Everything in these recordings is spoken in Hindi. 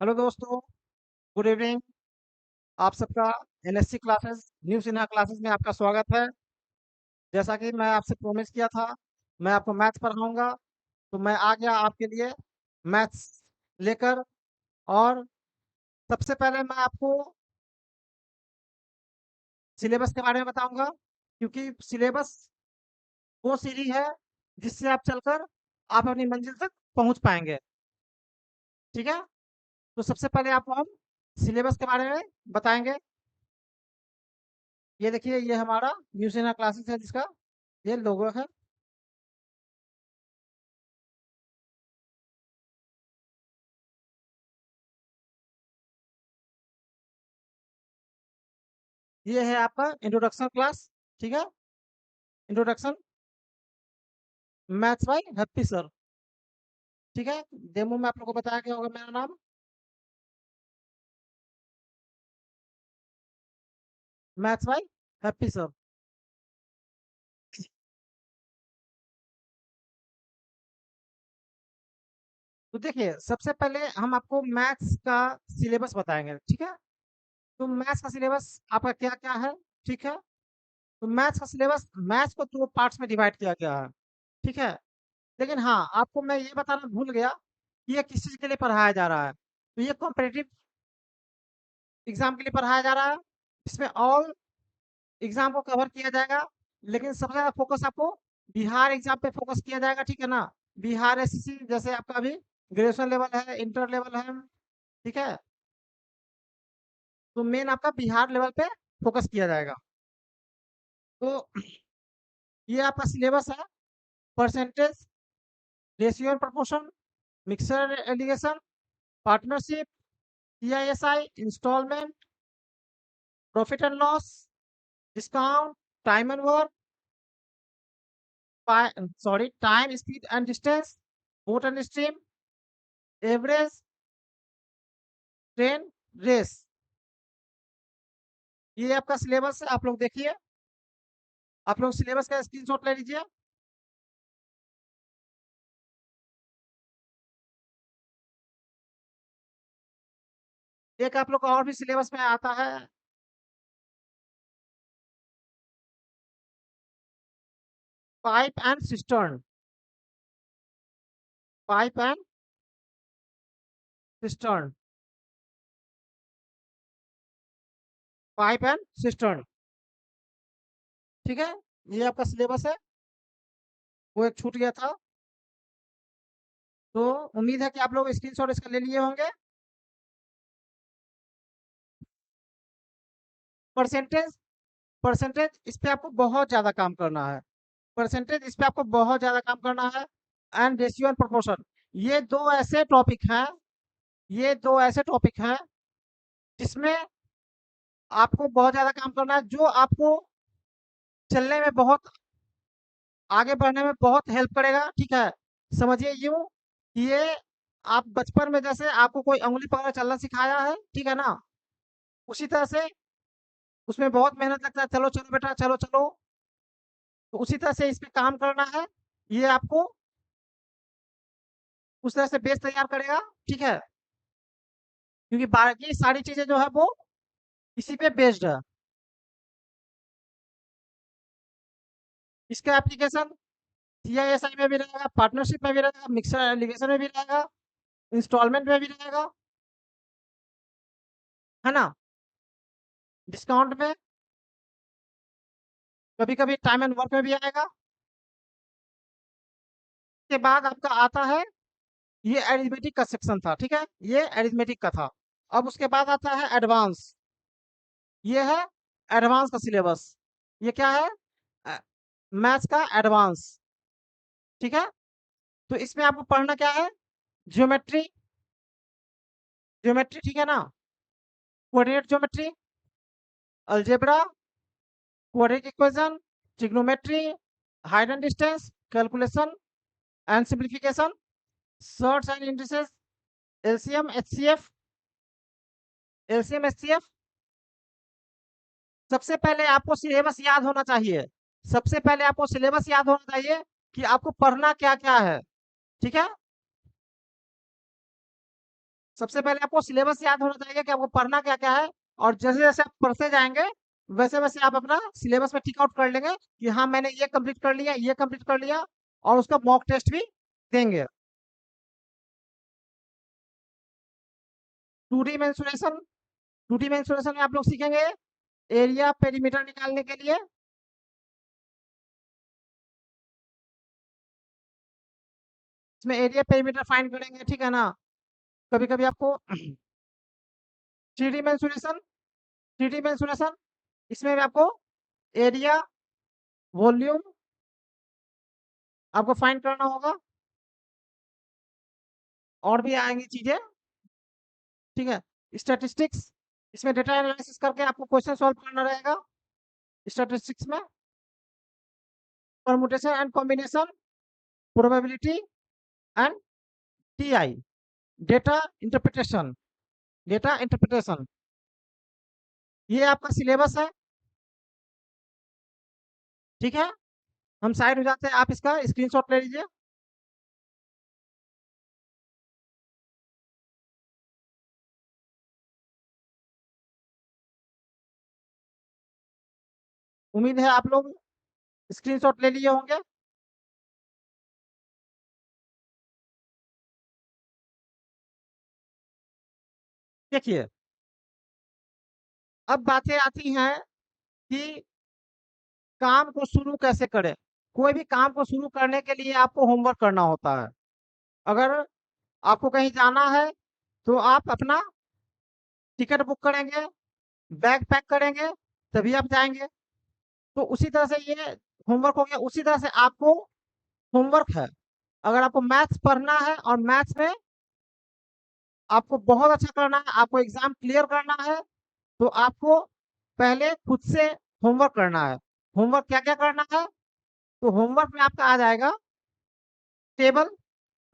हेलो दोस्तों, गुड इवनिंग। आप सबका NSC classes new Sinha classes में आपका स्वागत है। जैसा कि मैं आपसे प्रॉमिस किया था, मैं आपको मैथ्स पढ़ाऊंगा। तो मैं आ गया आपके लिए मैथ्स लेकर। और सबसे पहले मैं आपको सिलेबस के बारे में बताऊंगा, क्योंकि सिलेबस वो सीढ़ी है जिससे आप चलकर आप अपनी मंजिल तक पहुंच पाएंगे। ठीक है। तो सबसे पहले आपको हम सिलेबस के बारे में बताएंगे। ये देखिए, ये हमारा न्यू सिन्हा क्लासेस है, जिसका ये लोगो है। ये है आपका इंट्रोडक्शन क्लास। ठीक है। Introduction maths by happy sir. ठीक है। डेमो में आप लोगों को बताया गया होगा मेरा नाम। Maths by happy sir. तो देखिए, सबसे पहले हम आपको मैथ्स का सिलेबस बताएंगे। ठीक है। तो मैथ्स का सिलेबस आपका क्या क्या है। ठीक है। तो मैथ्स का सिलेबस, मैथ्स को दो पार्ट्स में डिवाइड किया गया है। ठीक है। लेकिन हाँ, आपको मैं ये बताना भूल गया कि ये किस चीज के लिए पढ़ाया जा रहा है। तो ये कॉम्पिटिटिव एग्जाम के लिए पढ़ाया जा रहा है। इसमें ऑल एग्जाम को कवर किया जाएगा। लेकिन सबसे ज़्यादा फोकस आपको बिहार एग्जाम पे फोकस किया जाएगा। ठीक है ना। बिहार एसएससी, जैसे आपका अभी ग्रेजुएशन लेवल है, इंटर लेवल है। ठीक है। तो मेन आपका बिहार लेवल पे फोकस किया जाएगा। तो ये आपका सिलेबस है। Percentage, ratio and proportion, mixture alligation, partnership, TISI, installment, profit and loss, discount, time and work, time speed and distance, boat and stream, average, train, race. ये आपका सिलेबस है, आप लोग देखिए। आप लोग सिलेबस का स्क्रीनशॉट ले लीजिए। एक आप लोग का और भी सिलेबस में आता है, pipe and cistern. Pipe and cistern. Pipe and cistern. ठीक है। ये आपका सिलेबस है। वो एक छूट गया था। तो उम्मीद है कि आप लोग स्क्रीनशॉट इसका ले लिए होंगे। परसेंटेज, परसेंटेज इस पे आपको बहुत ज्यादा काम करना है। परसेंटेज इस पे आपको बहुत ज्यादा काम करना है। एंड रेशियो एंड प्रोपोर्शन, ये दो ऐसे टॉपिक हैं, ये दो ऐसे टॉपिक हैं जिसमें आपको बहुत ज़्यादा काम करना है, जो आपको चलने में बहुत, आगे बढ़ने में बहुत हेल्प करेगा। ठीक है। समझिए यूँ कि ये, आप बचपन में जैसे आपको कोई उँगली पकड़ चलना सिखाया है, ठीक है ना? उसी तरह से उसमें बहुत मेहनत लगता है, चलो, चलो बेटा, चलो, चलो। तो उसी तरह से इस पे काम करना है। ये आपको उस तरह से बेस तैयार करेगा। ठीक है। क्योंकि बाकी सारी चीज़ें जो है वो इसी पे बेस्ड है। इसका एप्लीकेशन सीआईएसआई में भी रहेगा, पार्टनरशिप में भी रहेगा, मिक्सर एलिगेशन में भी रहेगा, इंस्टॉलमेंट में भी रहेगा, है ना? डिस्काउंट में, कभी-कभी टाइम एंड वर्क में भी आएगा। उसके बाद आपका आता है, ये अरिथमेटिक का सेक्शन था। ठीक है। ये अरिथमेटिक का था। अब उसके बाद आता है एडवांस। ये है एडवांस का सिलेबस। ये क्या है? मैथ्स का एडवांस। ठीक है। तो इसमें आपको पढ़ना क्या है? ज्योमेट्री, ज्योमेट्री, ठीक है ना? Coordinate geometry, algebra, quadratic equation, trigonometry, height and distance, calculation and simplification, shorts and indices, LCM, HCF, LCM, HCF. सबसे पहले आपको सिलेबस याद होना चाहिए। सबसे पहले आपको सिलेबस याद होना चाहिए कि आपको पढ़ना क्या क्या है। ठीक है। सबसे पहले आपको सिलेबस याद होना चाहिए कि आपको पढ़ना क्या-क्या है और जैसे-जैसे आप पढ़ते जाएँगे, वैसे-वैसे आप अपना सिलेबस में टिक आउट कर लेंगे कि हाँ, मैंने ये कंप्लीट कर लिया, ये कंप्लीट कर लिया और उसका मॉक टेस्ट भी देंगे। 2D मेंसुरेशन 2D मेंसुरेशन में आप लोग सीखेंगे एरिया पेरीमीटर निकालने के लिए। इसमें एरिया पेरीमीटर फाइंड करेंगे, ठीक है ना? कभी-कभी आपको 3D मेंसुरेशन 3D मेंसुरेशन इसमें भी आपको एरिया, वॉल्यूम आपको फाइंड करना होगा और भी आएँगी चीज़ें, ठीक है? स्टैटिस्टिक्स इसमें डेटा एनालिसिस करके आपको क्वेश्चन सॉल्व करना रहेगा स्टैटिस्टिक्स में। Permutation and combination, probability and TI, data interpretation data interpretation ये आपका सिलेबस है, ठीक है? हम साइड हो जाते हैं, आप इसका स्क्रीनशॉट ले लीजिए। उम्मीद है आप लोग स्क्रीनशॉट ले लिए होंगे। देखिए, अब बातें आती हैं कि काम को शुरू कैसे करें? कोई भी काम को शुरू करने के लिए आपको होमवर्क करना होता है। अगर आपको कहीं जाना है, तो आप अपना टिकट बुक करेंगे, बैग पैक करेंगे, तभी आप जाएँगे। तो उसी तरह से ये होमवर्क हो गया, उसी तरह से आपको होमवर्क है। अगर आपको मैथ्स पढ़ना है और मैथ्स में आपको बहुत अच्छा करना है, आपको एग्ज़ाम क्लियर करना है, तो आपको पहले खुद से होमवर्क करना है। होमवर्क क्या-क्या करना है? तो होमवर्क में आपका आ जाएगा टेबल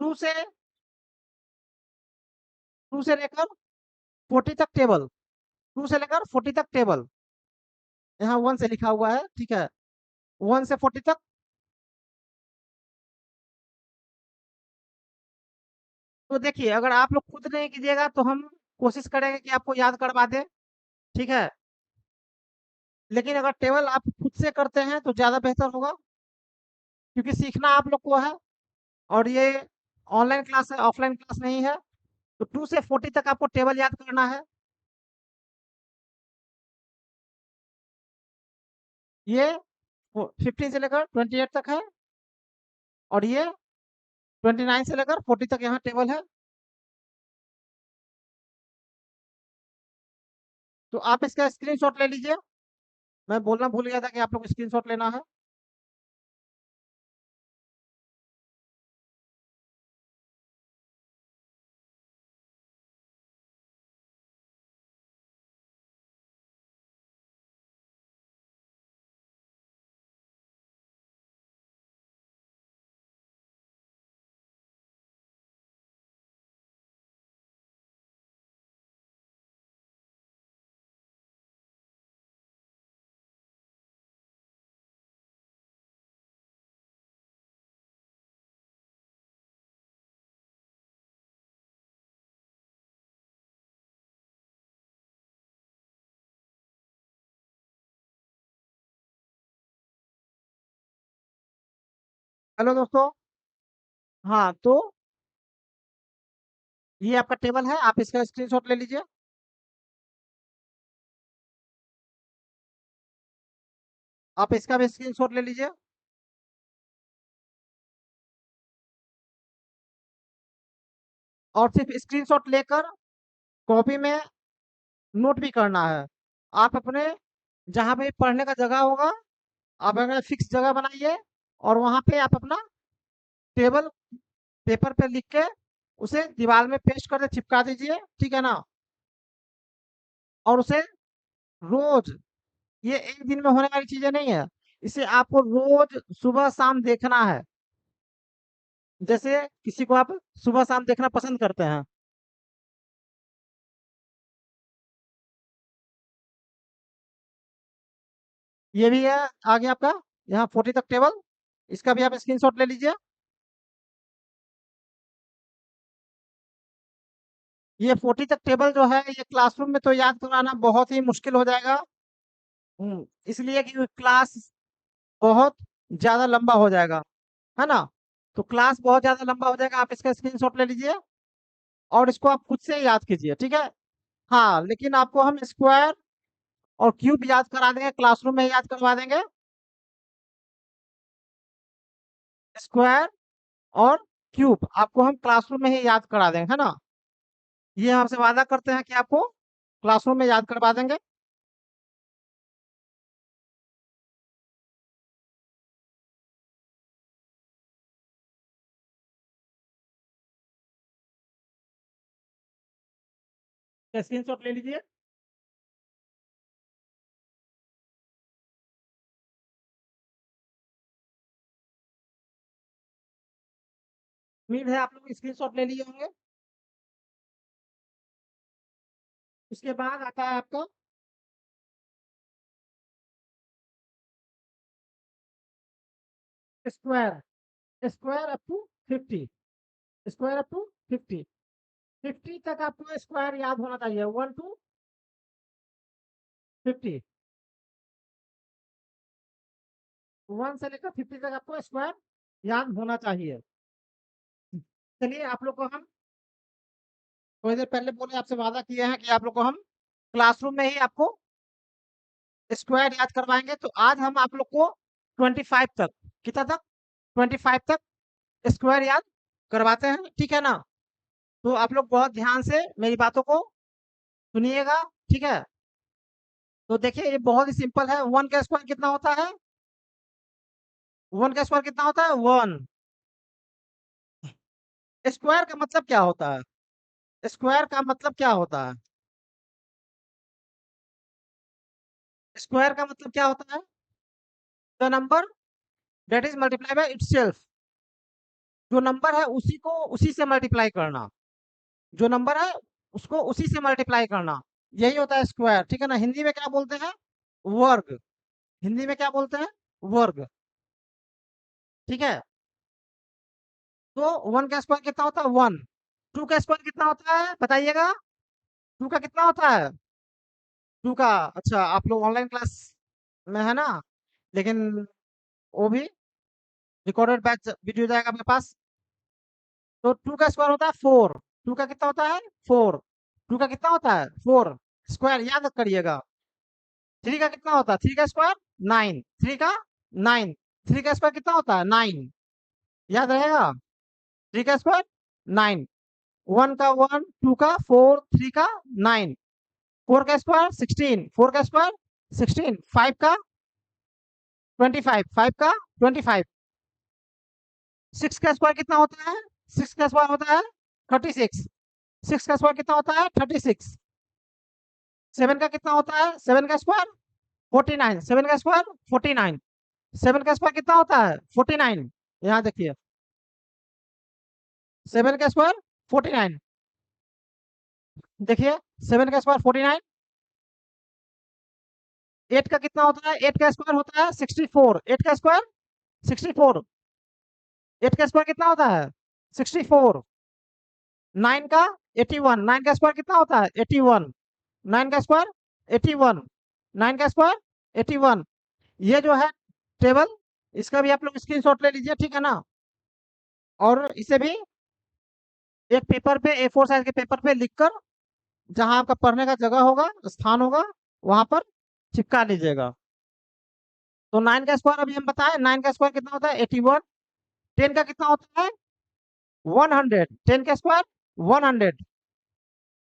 2 से 2 से लेकर 40 तक टेबल, 2 से लेकर 40 तक टेबल। यहाँ 1 से लिखा हुआ है, ठीक है? 1 से 40 तक। तो देखिए, अगर आप लोग खुद नहीं कीजिएगा तो हम कोशिश करेंगे कि आपको याद करवा दें, ठीक है? लेकिन अगर टेबल आप खुद से करते हैं तो ज़्यादा बेहतर होगा, क्योंकि सीखना आप लोग को है और ये ऑनलाइन क्लास है, ऑफलाइन क्लास नहीं है। तो 2 से 40 तक आपको टेबल याद करना है। ये 15 से लेकर 28 तक है और ये 29 से लेकर 40 तक यहाँ टेबल है। तो आप इसका स्क्रीनशॉट ले लीजिए। मैं बोलना भूल गया था कि आप लोग को स्क्रीनशॉट लेना है। हेलो दोस्तों, हाँ, तो ये आपका टेबल है, आप इसका स्क्रीनशॉट ले लीजिए। आप इसका भी स्क्रीनशॉट ले लीजिए। और सिर्फ स्क्रीनशॉट लेकर कॉपी में नोट भी करना है। आप अपने जहाँ पे पढ़ने का जगह होगा, आप अपना फिक्स जगह बनाइए और वहाँ पे आप अपना टेबल पेपर पे लिख के उसे दीवार में पेस्ट करके चिपका दीजिए, ठीक है ना? और उसे रोज, ये एक दिन में होने वाली चीजें नहीं है, इसे आपको रोज सुबह शाम देखना है। जैसे किसी को आप सुबह शाम देखना पसंद करते हैं। ये भी है आगे आपका, यहाँ 40 तक टेबल, इसका भी आप स्क्रीनशॉट ले लीजिए। ये 40 तक टेबल जो है ये क्लासरूम में तो याद कराना बहुत ही मुश्किल हो जाएगा। इसलिए कि क्लास बहुत ज़्यादा लंबा हो जाएगा, है ना? तो क्लास बहुत ज़्यादा लंबा हो जाएगा, आप इसका स्क्रीनशॉट ले लीजिए और इसको आप खुद से याद कीजिए, ठीक है? हाँ, लेकिन आपको हम स्क्वायर और क्यूब याद करा देंगे, क्लासरूम में याद करवा देंगे। स्क्वायर और क्यूब आपको हम क्लासरूम में ही याद करा देंगे, है ना? ये हम आपसे वादा करते हैं कि आपको क्लासरूम में याद करवा देंगे। स्क्रीनशॉट ले लीजिए। उम्मीद है आप लोग स्क्रीनशॉट ले लिए होंगे। उसके बाद आता है आपका square. Square up to 50। Square up to 50। 50 तक आपको स्क्वायर याद होना चाहिए, 1 टू 50। 1 से लेकर 50 तक आपको स्क्वायर याद होना चाहिए। चलिए आप लोग को हम थोड़ी देर पहले बोले, आपसे वादा किए हैं कि आप लोग को हम क्लासरूम में ही आपको स्क्वायर याद करवाएंगे। तो आज हम आप लोग को 25 तक, कितना तक? 25 तक स्क्वायर याद करवाते हैं, ठीक है ना? तो आप लोग बहुत ध्यान से मेरी बातों को सुनिएगा, ठीक है? तो देखिए ये बहुत ही सिंपल है। 1 का स्क्वायर कितना होता है? 1 का स्क्वायर कितना होता है? 1। स्क्वायर का मतलब क्या होता है? स्क्वायर का मतलब क्या होता है? स्क्वायर का मतलब क्या होता है? The number that is multiply by itself. जो नंबर है उसी को उसी से मल्टीप्लाई करना। जो नंबर है उसको उसी से मल्टीप्लाई करना, यही होता है स्क्वायर, ठीक है ना? हिंदी में क्या बोलते हैं? वर्ग। हिंदी में क्या बोलते हैं? वर्ग, ठीक है? तो 1 का स्क्वायर कितना होता है? 1। 2 का स्क्वायर कितना होता है बताइएगा? 2 का कितना होता है? 2 का, अच्छा आप लोग ऑनलाइन क्लास में है ना, लेकिन वो भी रिकॉर्डेड बैच वीडियो जाएगा आपके पास। तो 2 का स्क्वायर होता है 4। 2 का कितना होता है? 4। 2 का कितना होता है? 4। स्क्वायर याद करिएगा। 3 का कितना होता है? 3 का स्क्वायर 9। 3 का 9। 3 का स्क्वायर कितना होता है? 9। याद रहेगा? 3 का स्क्वायर 9। 1 का 1, 2 का 4, 3 का 9। 4 का स्क्वायर 16। 4 का स्क्वायर 16। 5 का 25। 5 का 25। 6 का स्क्वायर कितना होता है? 6 का स्क्वायर होता है 36। 6 का स्क्वायर कितना होता है? 36। 7 का कितना होता है? 7 का स्क्वायर 49। 7 का स्क्वायर 49। 7 का स्क्वायर कितना होता है? 49। यहाँ देखिए 7 का स्क्वायर 49। देखिए 7 का स्क्वायर 49। 8 का कितना होता है? 8 का स्क्वायर होता है 64। 8 का स्क्वायर 64। 8 का स्क्वायर कितना होता है? 64। 9 का 81। 9 का स्क्वायर कितना होता है? 81। 9 का स्क्वायर 81। 9 का स्क्वायर 81। ये जो है टेबल, इसका भी आप लोग स्क्रीनशॉट ले लीजिए, ठीक है ना? और इसे भी एक पेपर पे, A4 साइज के पेपर पे लिखकर, जहां आपका पढ़ने का जगह होगा, स्थान होगा, वहां पर चिपका लीजिएगा। तो 9 का स्क्वायर अभी हम बताएं, 9 का स्क्वायर कितना होता है? 81। 10 का कितना होता है? 100। 10 का स्क्वायर 100।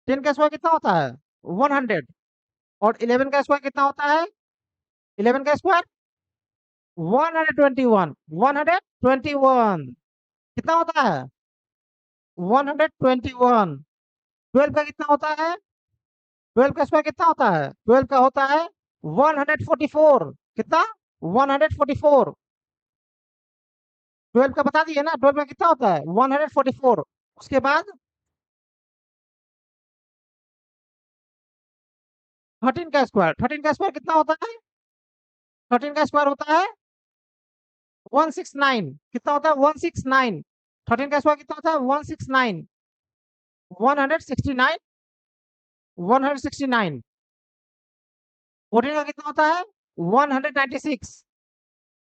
10 का स्क्वायर कितना होता है? 100। और 11 का स्क्वायर कितना होता है? 11 का स्क्वायर 121। 121 कितना होता है? 121। 12 का कितना होता है? 12 का स्क्वायर कितना होता है? 12 का होता है 144। कितना? 144। 12 का बता दिए ना, 12 का कितना होता है? 144। उसके बाद 13 का स्क्वायर, 13 का स्क्वायर कितना होता है? 13 का स्क्वायर होता है 169। कितना होता है? 169। 13 का स्क्वायर कितना होता है? 169। 169, 169। 14 का कितना होता है? 196,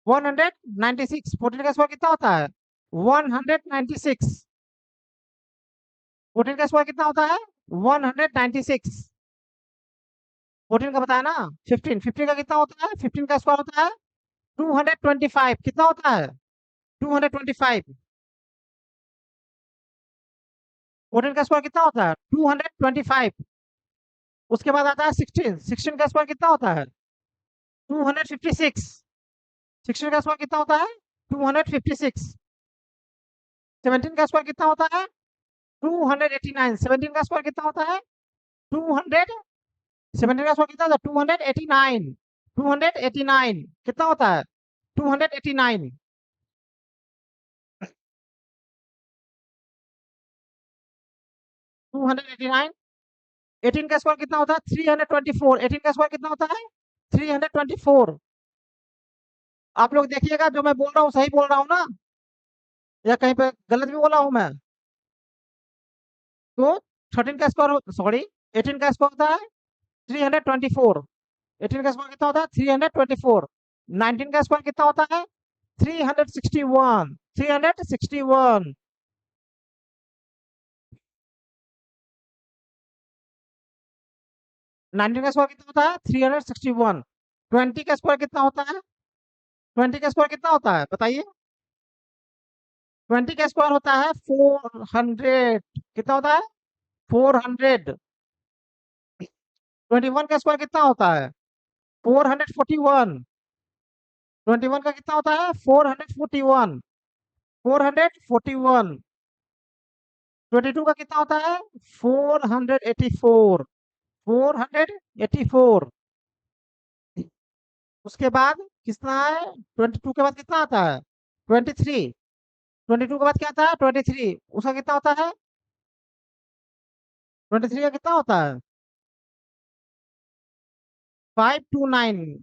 196। 14 का स्क्वायर कितना होता है? 196। 14 का स्क्वायर कितना होता है? 196। 14 का बताया ना। 15, 15 का कितना होता है? 15 का स्क्वायर होता है 225। कितना होता है? 225। 14 का स्क्वायर कितना होता है? 225। उसके बाद आता है 16, 16 का स्क्वायर कितना होता है? 256। 16 का स्क्वायर कितना होता है? 256। 17 का स्क्वायर कितना होता है? 289। 17 का स्क्वायर कितना होता है? 200। 17 का स्क्वायर कितना होता है? 289। 289 कितना होता है? 289। 289। 18 का स्क्वायर कितना होता है? 324। 18 का स्क्वायर कितना होता है? 324। आप लोग देखिएगा, जो मैं बोल रहा हूँ सही बोल रहा हूँ ना, या कहीं पे गलत भी बोला हूँ मैं? तो 13 का स्क्वायर, सॉरी, 18 का स्क्वायर होता है 324। 18 का स्क्वायर कितना होता है? 324। 19 का स्क्वायर कितना होता है? 361। 361। 19 का स्क्वायर कितना होता है? 361। 20 का स्क्वायर कितना होता है? 20 का स्क्वायर कितना होता है बताइए? 20 का स्क्वायर होता है 400। कितना होता है? 400। 21 का स्क्वायर कितना होता है? 441। 21 का कितना होता है? 441। 441। 22 का कितना होता है? 484। 484। उसके बाद कितना है? 22 के बाद कितना आता है? 23। 22 के बाद क्या आता है? 23। उसका कितना होता है? 23 का कितना होता है? 529।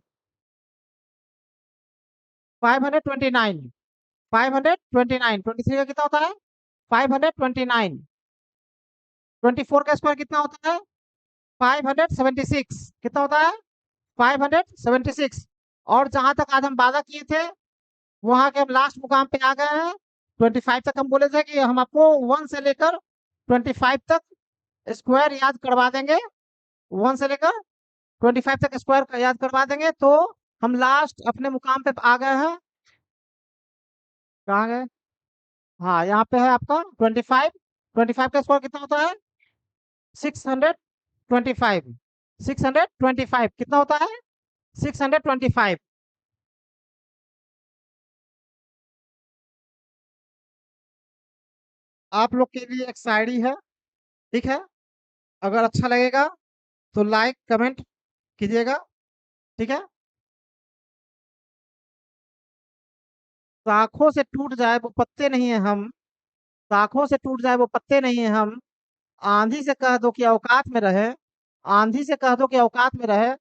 529। 529। 23 का कितना होता है? 529। 24 का स्क्वायर कितना होता है? 576। कितना होता है? 576। और जहां तक आज हम वादा किए थे, वहां के हम लास्ट मुकाम पे आ गए हैं। 25 तक हम बोले थे कि हम आपको 1 से लेकर 25 तक स्क्वायर याद करवा देंगे। 1 से लेकर 25 तक स्क्वायर याद करवा देंगे। तो हम लास्ट अपने मुकाम पे आ गए हैं। कहाँ गए? हाँ, यहाँ पे है आपका 25। 25 का स्क्वायर कितना होता है? 625। 625 कितना होता है? 625। आप लोग के लिए एक शायरी है, ठीक है? अगर अच्छा लगेगा तो लाइक कमेंट कीजिएगा, ठीक है? शाखों से टूट जाए वो पत्ते नहीं है हम, शाखों से टूट जाए वो पत्ते नहीं है हम, आंधी से कह दो कि औकात में रहे, आंधी से कह दो कि औकात में रहे।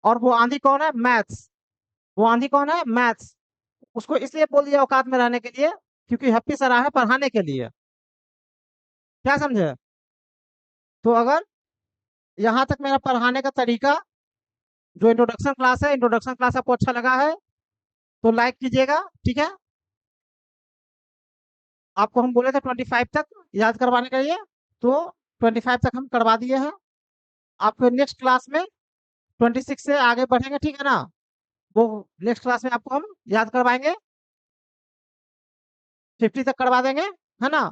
और वो आंधी कौन है? मैथ्स। वो आंधी कौन है? मैथ्स। उसको इसलिए बोल दिया औकात में रहने के लिए, क्योंकि हैप्पी सर है पढ़ाने के लिए। क्या समझे? तो अगर यहाँ तक मेरा पढ़ाने का तरीका, जो इंट्रोडक्शन क्लास है, इंट्रोडक्शन क्लास आपको अच्छा लगा है तो लाइक कीजिएगा, ठीक है? आपको हम बोले थे 25 तक याद करवाने के लिए, तो 25 तक हम करवा दिए हैं। आपको नेक्स्ट क्लास में 26 से आगे बढ़ेंगे, ठीक है ना? वो नेक्स्ट क्लास में आपको हम याद करवाएंगे, 50 तक करवा देंगे, है ना?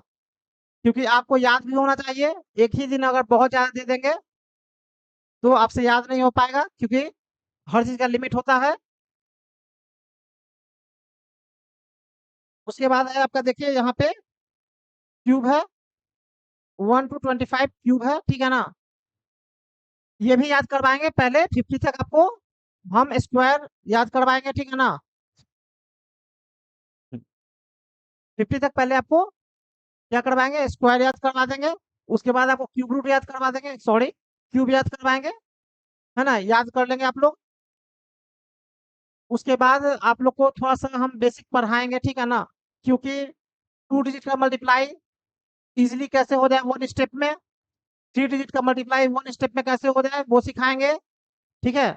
क्योंकि आपको याद भी होना चाहिए। एक ही दिन अगर बहुत ज़्यादा दे देंगे तो आपसे याद नहीं हो पाएगा, क्योंकि हर चीज़ का लिमिट होता है। उसके बाद है आपका, देखिए यहाँ पे क्यूब है, 1 to 25 क्यूब है, ठीक है ना? ये भी याद करवाएंगे। पहले 50 तक आपको हम स्क्वायर याद करवाएंगे, ठीक है ना? 50 तक पहले आपको क्या करवाएंगे? स्क्वायर याद करवा देंगे। उसके बाद आपको क्यूब रूट याद करवा देंगे, सॉरी, क्यूब याद करवाएंगे, है ना? याद कर लेंगे आप लोग। उसके बाद आप लोग को थोड़ा सा हम बेसिक पढ़ाएंगे, ठीक है ना? क्योंकि 2 डिजिट का मल्टीप्लाई इजीली कैसे हो जाए 1 स्टेप में, 3 डिजिट का मल्टीप्लाई 1 स्टेप में कैसे हो जाए वो सिखाएंगे। ठीक है,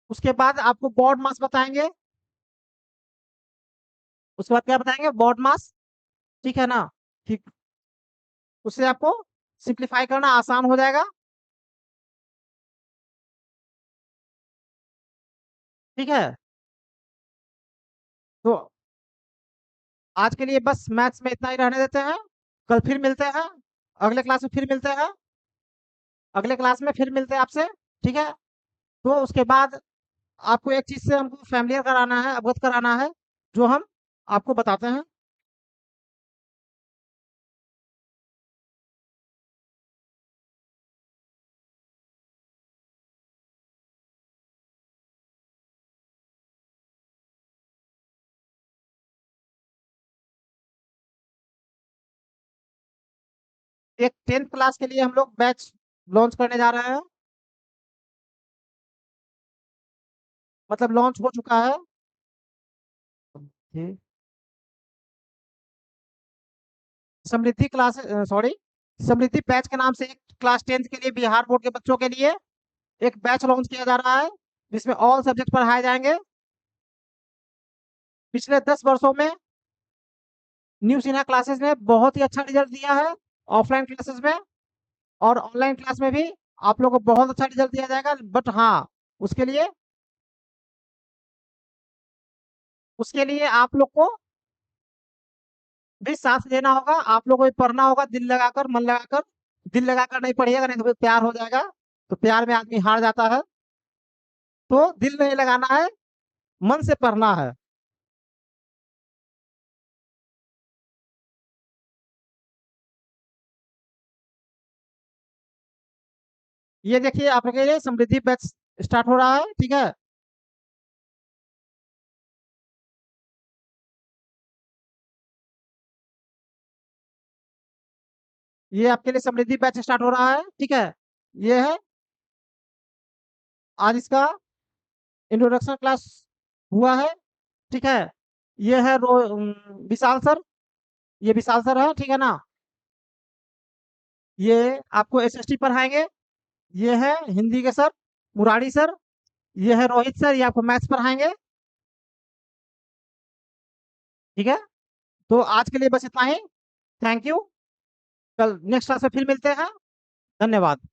उसके बाद आपको बॉड मास बताएंगे। उसके बाद क्या बताएंगे, बॉड मास। ठीक है ना, ठीक, उससे आपको सिंप्लीफाई करना आसान हो जाएगा। ठीक है, तो आज के लिए बस मैथ्स में इतना ही रहने देते हैं। कल फिर मिलते हैं, अगले क्लास में फिर मिलते हैं, अगले क्लास में फिर मिलते हैं आपसे। ठीक है, तो उसके बाद आपको एक चीज से हमको फैमिलियर कराना है, अवगत कराना है, जो हम आपको बताते हैं। एक 10th क्लास के लिए हम लोग बैच लॉन्च करने जा रहे हैं, मतलब लॉन्च हो चुका है। जी। समृद्धि क्लास, सॉरी, समृद्धि बैच के नाम से एक क्लास 10th के लिए बिहार बोर्ड के बच्चों के लिए एक बैच लॉन्च किया जा रहा है, जिसमें ऑल सब्जेक्ट पढ़ाए जाएंगे। पिछले 10 वर्षों में न्यू सिन्हा क्लासेस ने बहुत ही अच्छा रिजल्ट दिया है ऑफलाइन क्लासेस में, और ऑनलाइन क्लास में भी आप लोगों को बहुत अच्छा रिजल्ट दिया जाएगा। बट हाँ, उसके लिए उसके लिए आप लोग को भी साथ देना होगा, आप लोगों को भी पढ़ना होगा दिल लगाकर, मन लगाकर। दिल लगाकर नहीं पढ़िएगा, नहीं तो फिर प्यार हो जाएगा, तो प्यार में आदमी हार जाता है। तो दिल नहीं लगाना है, मन से पढ़ना है। ये देखिए आपके लिए समृद्धि बैच स्टार्ट हो रहा है। ठीक है, ये आपके लिए समृद्धि बैच स्टार्ट हो रहा है। ठीक है, ये है आज इसका इंट्रोडक्शन क्लास हुआ है। ठीक है, ये है विशाल सर, ये विशाल सर है। ठीक है ना, ये आपको एसएसटी पढ़ाएंगे। ये है हिंदी के सर, मुरारी सर। ये है रोहित सर, ये आपको मैथ्स पढ़ाएंगे। ठीक है, तो आज के लिए बस इतना ही। Thank you. कल नेक्स्ट क्लास में फिर मिलते हैं। धन्यवाद।